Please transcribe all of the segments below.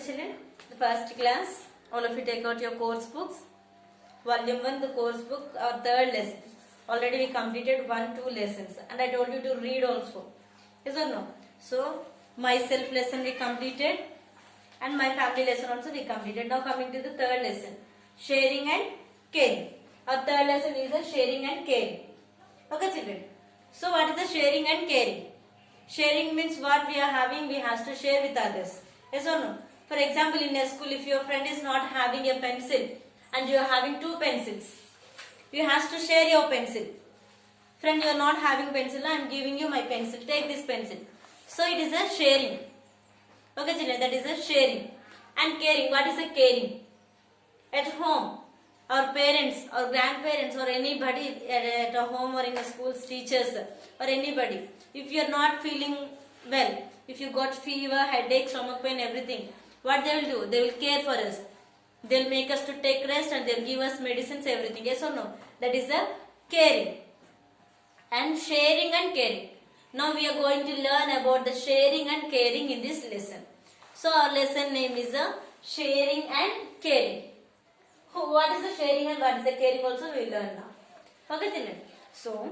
children, the first class, all of you take out your course books. Volume 1, the course book, our third lesson. Already we completed 1-2 lessons and I told you to read also. Yes or no? So, myself lesson we completed and my family lesson also we completed. Now coming to the third lesson, sharing and caring. Our third lesson is the sharing and caring. Okay children. So what is the sharing and caring? Sharing means what we are having, we have to share with others. Yes or no? For example, in a school, if your friend is not having a pencil and you are having 2 pencils, you have to share your pencil. Friend, you are not having pencil, I am giving you my pencil. Take this pencil. So it is a sharing. Okay children, that is a sharing. And caring, what is a caring? At home, our parents or grandparents or anybody at a home or in the schools, teachers or anybody, if you are not feeling well, if you got fever, headache, stomach pain, everything, what they will do? They will care for us. They will make us to take rest and they will give us medicines, everything. Yes or no? That is a caring. And sharing and caring. Now we are going to learn about the sharing and caring in this lesson. So our lesson name is sharing and caring. What is the sharing and what is the caring also we will learn now. Okay children. So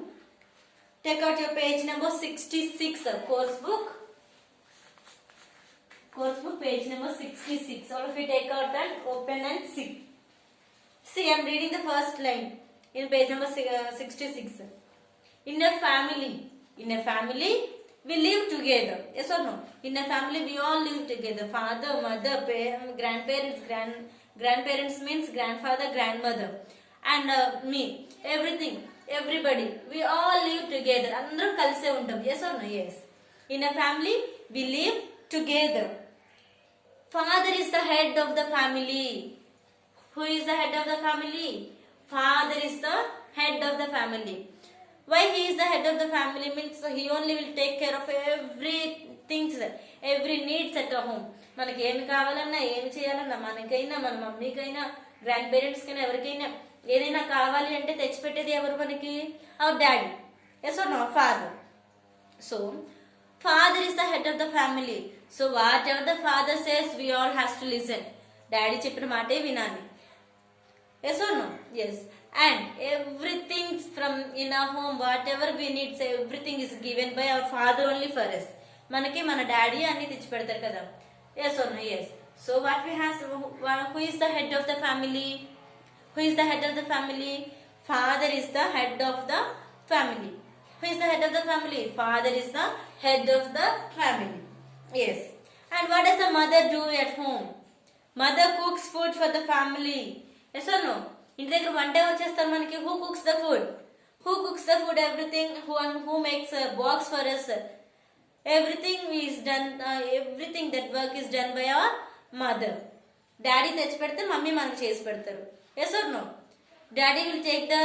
take out your page number 66, course book. Course book page number 66. All of you take out and open and see. See, I am reading the first line in page number 66. In a family we live together. Yes or no? In a family we all live together. Father, mother, grandparents, grandparents means grandfather, grandmother, and me. Everything, everybody. We all live together. Andram kalse untam. Yes or no? Yes. In a family we live together. Father is the head of the family. Who is the head of the family? Father is the head of the family. Why he is the head of the family means he only will take care of everything, every needs at a home. మనకి ఏమి కావాలన్నా ఏమి చేయాలన్నా మనకైనా మన మమ్మీకైనా grand parents కైనా ఎవరికైనా ఏదైనా కావాలి అంటే తెచ్చిపెట్టేది ఎవరు మనకి? Our daddy. Yes or no? Father. So father is the head of the family. So whatever the father says, we all has to listen. Daddy చెప్పిన మాటే వినాలి. Yes or no? Yes. And everything from in our home, whatever we need, say, everything is given by our father only for us. మనకి మన daddy అన్ని తెచ్చి పెడతారు కదా. Yes or no? Yes. So what we have, who is the head of the family? Who is the head of the family? Father is the head of the family. Who is the head of the family? Father is the head of the family. Yes. And what does the mother do at home? Mother cooks food for the family. Yes or no? ఇంటి దగ్గర వంట వచ్చేస్తారు మనకి. Who cooks the food? Who cooks the food? Everything. Who makes a box for us? Everything is done. Everything that work is done by our mother. Daddy తెచ్చి పెడితే mummy మనకు చేసి పెడతారు. Yes or no? Daddy will take the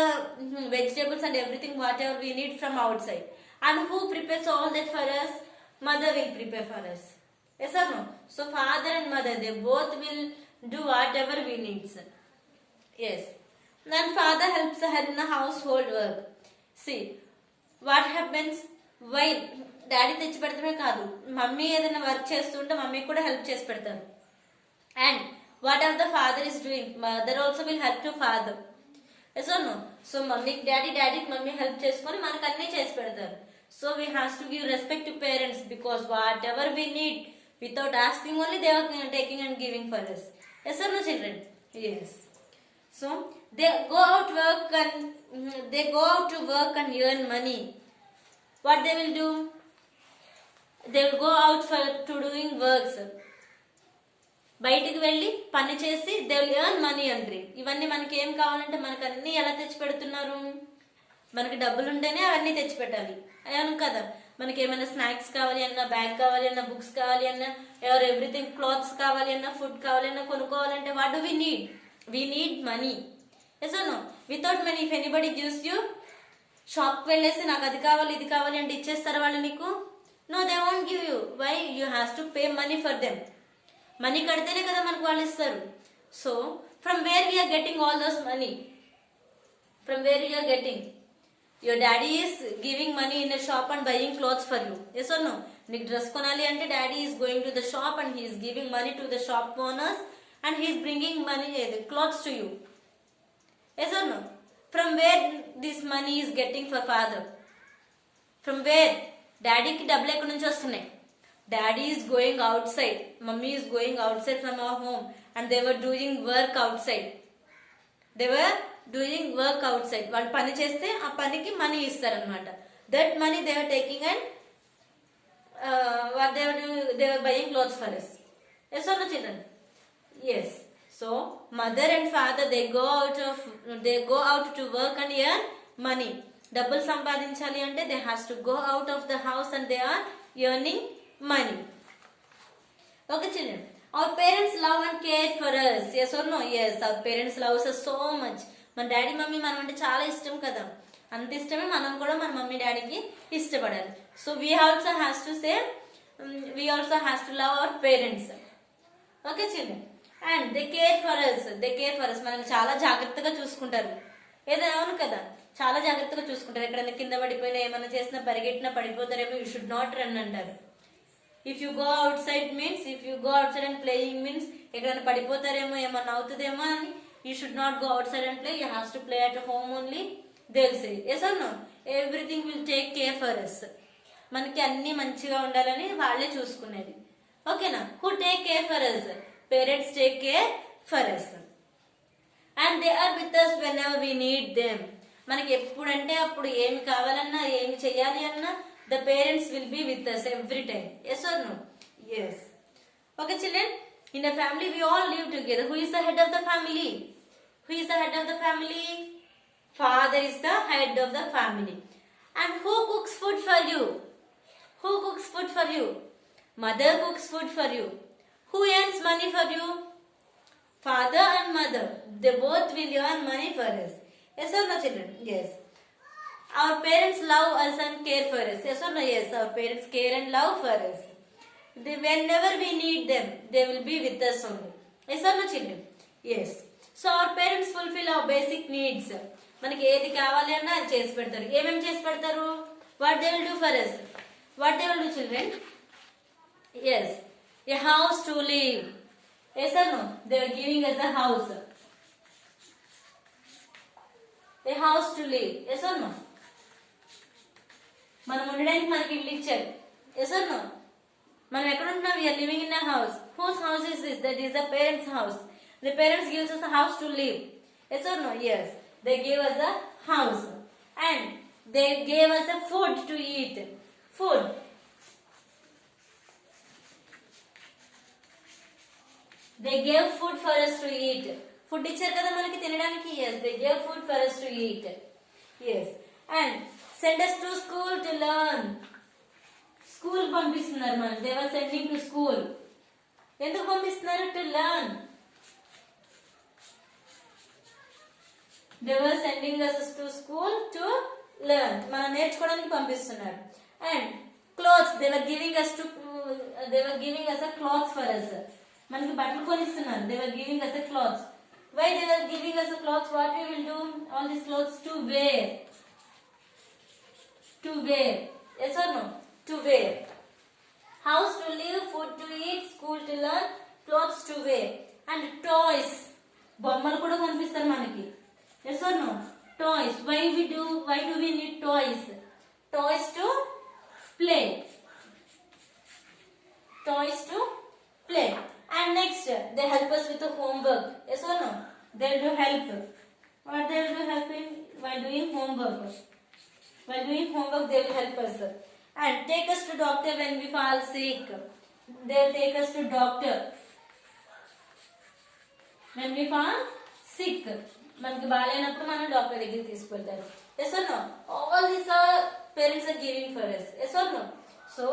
vegetables and everything whatever we need from outside. And who prepares all that for us? Mother will prepare for us. Yes or no? So father and mother, they both will do whatever we need. Yes. Then father helps her in the household work. See, what happens while daddy తెచ్చి పెడతామే కాదు, mummy ఏదైనా work చేస్తుంటే mummy కూడా help చేసి పెడతారు. And whatever the father is doing, mother also will help to father. Yes or no? So mummy, daddy, mummy help చేసుకొని మనకు అన్ని చేసి పెడతారు. So we have to give respect to parents because whatever we need, without asking only they are taking and giving for us. Yes or no children? Yes. So they go out to work and earn money. What they will do? They will go out to doing works. బయటికి వెళ్ళి పని చేసి they will earn money అండి. ఇవన్నీ మనకి ఏం కావాలంటే మనకు అన్ని ఎలా తెచ్చి పెడుతున్నారు? మనకి డబ్బులు ఉంటేనే అవన్నీ తెచ్చి పెట్టాలి అవును కదా. మనకి ఏమైనా స్నాక్స్ కావాలి అన్నా, బ్యాగ్ కావాలి అన్నా, బుక్స్ కావాలి అన్నా, ఎవరు ఎవ్రీథింగ్ క్లాత్స్ కావాలి అన్నా, ఫుడ్ కావాలి అన్నా, కొనుక్కోవాలంటే what do we need? We need money. Yes or no? Without money if anybody gives you, షాప్కి వెళ్ళేసి నాకు అది కావాలి ఇది కావాలి అంటే ఇచ్చేస్తారు వాళ్ళు నీకు? No, they won't give you. Why? You have to pay money for them. Money కడితేనే కదా మనకు వాళ్ళు ఇస్తారు. So from where we are getting all those money? From where we are getting? your daddy is giving money in a shop and buying clothes for you. Yes or no? నీకు dress కొనాలి అంటే daddy is going to the shop and he is giving money to the shop owners and he is bringing money clothes to you. Yes or no? From where this money is getting for father? From where? డాడీకి డబ్బులు ఎక్కడి నుంచి వస్తున్నాయి? Daddy is going out side, mummy is going out side from our home and they were doing work out side. They were doing work out side. వాళ్ళు పని చేస్తే ఆ పనికి మనీ ఇస్తారనమాట. That money they were taking and they were buying clothes for us. Yes or no, children? Yes. So mother and father they go out to work and earn money. డబ్బులు సంపాదించాలి అంటే they has to go out of the house and they are earning money. Okay children, our parents love and care for us. Yes or no? Yes, our parents love us so much. మన daddy mummy మనం అంటే చాలా ఇష్టం కదా, అంత ఇష్టమే మనం కూడా మన మమ్మీ డాడీకి ఇష్టపడాలి. So we also has to love our parents. Okay children, and they care for us. మనల్ని చాలా జాగ్రత్తగా చూసుకుంటారు. ఏదైనా అవును కదా, చాలా జాగ్రత్తగా చూసుకుంటారు. ఎక్కడైనా కింద పడిపోయినా ఏమైనా చేసినా పరిగెట్టినా పడిపోతారేమో, యూ షుడ్ నాట్ రన్ అంటారు. If you go out side and playing means ఎక్కడైనా పడిపోతారేమో, ఏమన్నా అవుతుందేమో అని you should not go out side and play, you have to play at home only. They will say yes or no? Everything will take care for us. మనకి అన్ని మంచిగా ఉండాలని వాళ్ళే చూసుకునేది. ఓకేనా? Who take care for us? Parents take care for us and they are with us whenever we need them. మనకి ఎప్పుడంటే అప్పుడు ఏమి కావాలన్నా ఏమి చెయ్యాలి అన్నా the parents will be with us every time. Yes or no? Yes. Okay children, in a family we all live together. Who is the head of the family? Father is the head of the family. And who cooks food for you? Mother cooks food for you. Who earns money for you? Father and mother, they both will earn money for us. Yes or no children? Yes. Our parents love us and care for us. Yes or no? Yes, our parents care and love for us. Whenever we need them, they will be with us only. Yes or no children? Yes. So our parents fulfill our basic needs. మనకి ఏది కావాలి అన్నా అది చేసి పెడతారు. ఏమేమి చేసి పెడతారు? What they will do for us? What they will do children? Yes. A house to live. Yes or no? They are giving us a house. A house to live. Yes or no? మనం ఉండడానికి మనకి ఇల్లు ఇచ్చారు. Yes or no? మనం ఎక్కడ ఉంటున్నాం? We are living in a house. Whose house is this? That is the parents' house. The parents gives us a house to live. Yes or no? Yes. They gave us a house and they gave us a food to eat. Food. They gave food for us to eat. Food ఇచ్చారు కదా మనకి తినడానికి. Yes, they gave food for us to eat. Yes. And send us to school to learn. School పంపిస్తున్నారు మనం. They were sending to school. ఎందుకు పంపిస్తున్నారు? To learn. They were sending us to school to learn. మనం నేర్చుకోవడానికి పంపిస్తున్నారు. And clothes, they were giving us a clothes for us. మనకి బట్టలు కొనిస్తున్నారు. They were giving us a clothes. Why they were giving us a clothes? What we will do? All these clothes to wear. Yes or no? To wear. House to live, food to eat, school to learn, clothes to wear. And toys. బొమ్మలు కూడా కొనిపిస్తారు మనకి. Yes or no? Toys. Why do we need toys? Toys to play. And next, they help us with the homework. Yes or no? They will do help. What they will do help in? While doing homework, they will help us. And take us to doctor when we fall sick. They will take us to doctor when we fall sick. మనకి బాగాలేనప్పుడు మనం doctor దగ్గరికి తీసుకెళ్తారు. Yes or no? All these parents are giving for us. Yes or no? So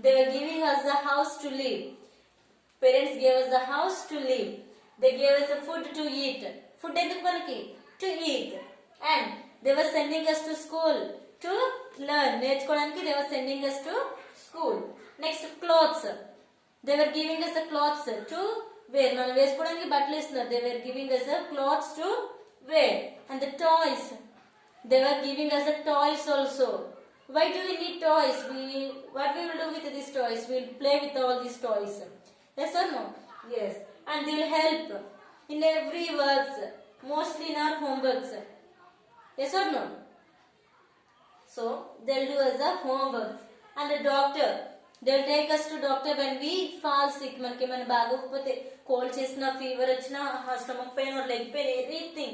they were giving us the house to live. Parents gave us the house to live. They gave us the food to eat. Food ఎందుకు మనకి? To eat. And they were sending us to school to learn. నేర్చుకోవడానికి they were sending us to school. Next, clothes. They were giving us the clothes to wear. మనం వేసుకోవడానికి బట్టలు ఇస్తున్నారు. They were giving us the clothes to wear. And the toys. They were giving us the toys also. Why do we need toys? What we will do with these toys? We will play with all these toys. Yes or no? Yes. And they will help in every works, mostly in our homeworks. Yes or no? So they'll do as a homework. And the doctor, they'll take us to doctor when we fall sick. మనకి ఏమైనా బాగోకపోతే cold చేసిన fever వచ్చిన stomach pain or leg pain,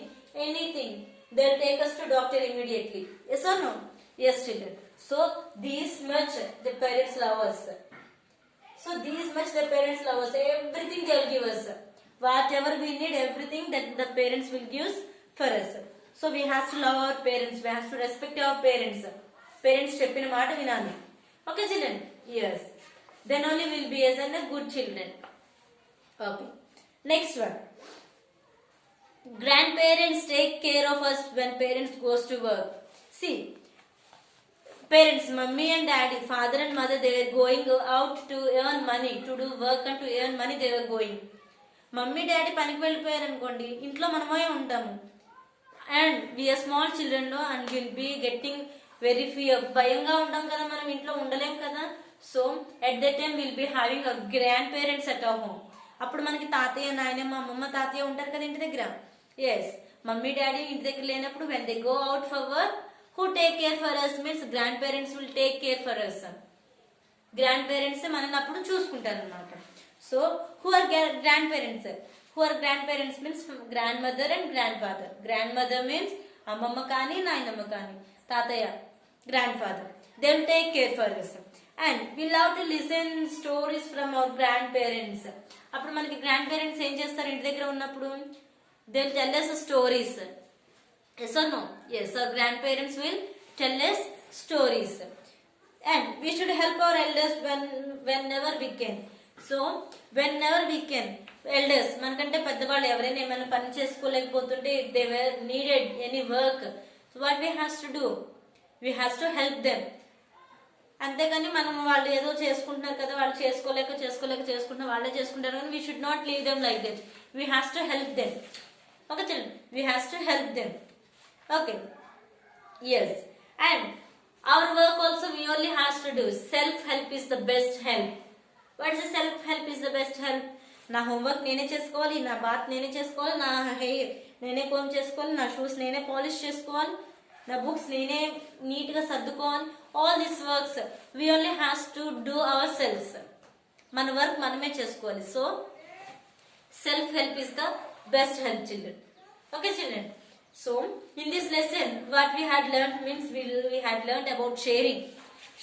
anything they'll take us to doctor immediately. Yes or no? Yes, children. So these much the parents love us. So these much the parents love us. Everything they'll give us. Whatever we need, everything that the parents will give for us. So we have to love our parents. We have to respect our parents. Parents చెప్పిన మాట వినాలి. Okay, children? Yes. Then only we'll be as a good children. Okay. Next one. Grandparents take care of us when parents goes to work. See, parents, mummy and daddy, father and mother, they were going out to earn money, to do work and to earn money they were going. Mummy daddy పనికి వెళ్ళిపోయారు అనుకోండి, ఇంట్లో మనమే ఉంటాము. And we are small children and will be getting very fear. భయంగా ఉంటాం కదా, మనం ఇంట్లో ఉండలేం కదా. So at that time will be having a grandparents at our home. అప్పుడు మనకి తాతయ్య, నాయనమ్మ, అమ్మమ్మ, తాతయ్య ఉంటారు కదా ఇంటి దగ్గర. ఎస్, మమ్మీ డాడీ ఇంటి దగ్గర లేనప్పుడు when they go out for work, who take care for us means grandparents will take care for us. Grandparents మనల్ని అప్పుడు చూసుకుంటారు అన్నమాట. So who are grandparents? Who are grandparents means grandmother and grandfather. Grandmother means అమ్మమ్మ కానీ నాయనమ్మ కానీ, తాతయ్య grandfather. They will take care for us. And we love to listen stories from our grandparents. అప్పుడు మనకి grandparents ఏం చేస్తారు ఇంటి దగ్గర ఉన్నప్పుడు? They will tell us stories. Yes or no? Yes, our grandparents will tell us stories. And we should help our elders whenever we can. So, whenever we can, elders, మనకంటే పెద్దవాళ్ళు ఎవరైనా ఏమైనా పని చేసుకోలేకపోతుంటే, if they were needed any work, so what we have to do? We have to help them. అంతేగాని మనం వాళ్ళు ఏదో చేసుకుంటున్నారు కదా, వాళ్ళు చేసుకుంటున్నారు, వాళ్ళే చేసుకుంటారు కానీ we should not leave them like that. We have to help them. Okay, children, we have to help them. Okay, yes, and our work also we only has to do. Self-help is the best help. What is the self-help is the best help? నా homework నేనే చేసుకోవాలి, నా bath నేనే చేసుకోవాలి, నా hair నేనే come చేసుకోవాలి, నా షూస్ నేనే పాలిష్ చేసుకోవాలి, నా బుక్స్ నేనే నీట్గా సర్దుకోవాలి. All this works we only has to do ourselves. మన వర్క్ మనమే చేసుకోవాలి. So self-help is the best help, children. Okay, children. So in this lesson what we had learned means we had learned about sharing.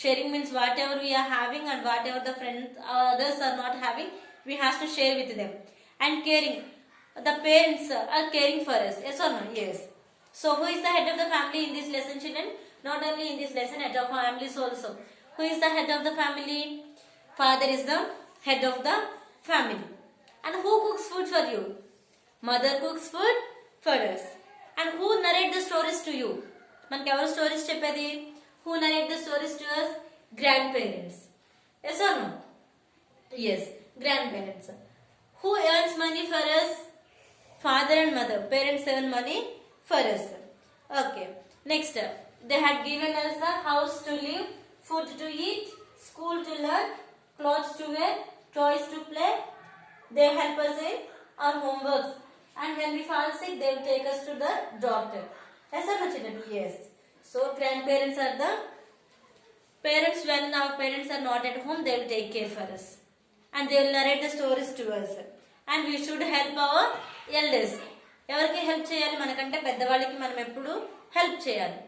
Sharing means whatever we are having and whatever the friends others are not having, we have to share with them. And caring, the parents are caring for us. Yes or no? Yes. So who is the head of the family in this lesson, children? Not only in this lesson, head of families also. Who is the head of the family? Father is the head of the family. And who cooks food for you? Mother cooks food for us. And who narrate the stories to you? మనకి ఎవరు stories చెప్పేది? Who narrate the stories to us? Grandparents. Yes or no? Yes, grandparents. Who earns money for us? Father and mother. Parents earn money for us. Okay. Next, they had given us the house to live, food to eat, school to learn, clothes to wear, toys to play. They help us in our homeworks. And when we fall sick, they will take us to the doctor. Yes or no, children? Yes. So grandparents are the parents. When our parents are not at home, they will take care for us. And they will narrate the stories to us. And we should help our elders. ఎవరికి help చేయాలి? మనకంటే పెద్దవాళ్ళకి మనం ఎప్పుడు help చేయాలి.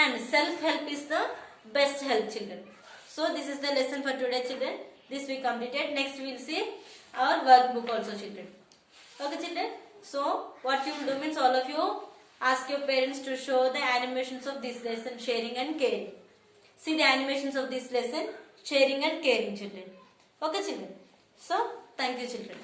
And self-help is the best help, children. So this is the lesson for today, children. This we completed. Next we will see our workbook also, children. Okay, children. So what you will do means all of you ask your parents to show the animations of this lesson, sharing and caring. See the animations of this lesson, sharing and caring, children. Okay, children. So thank you, children.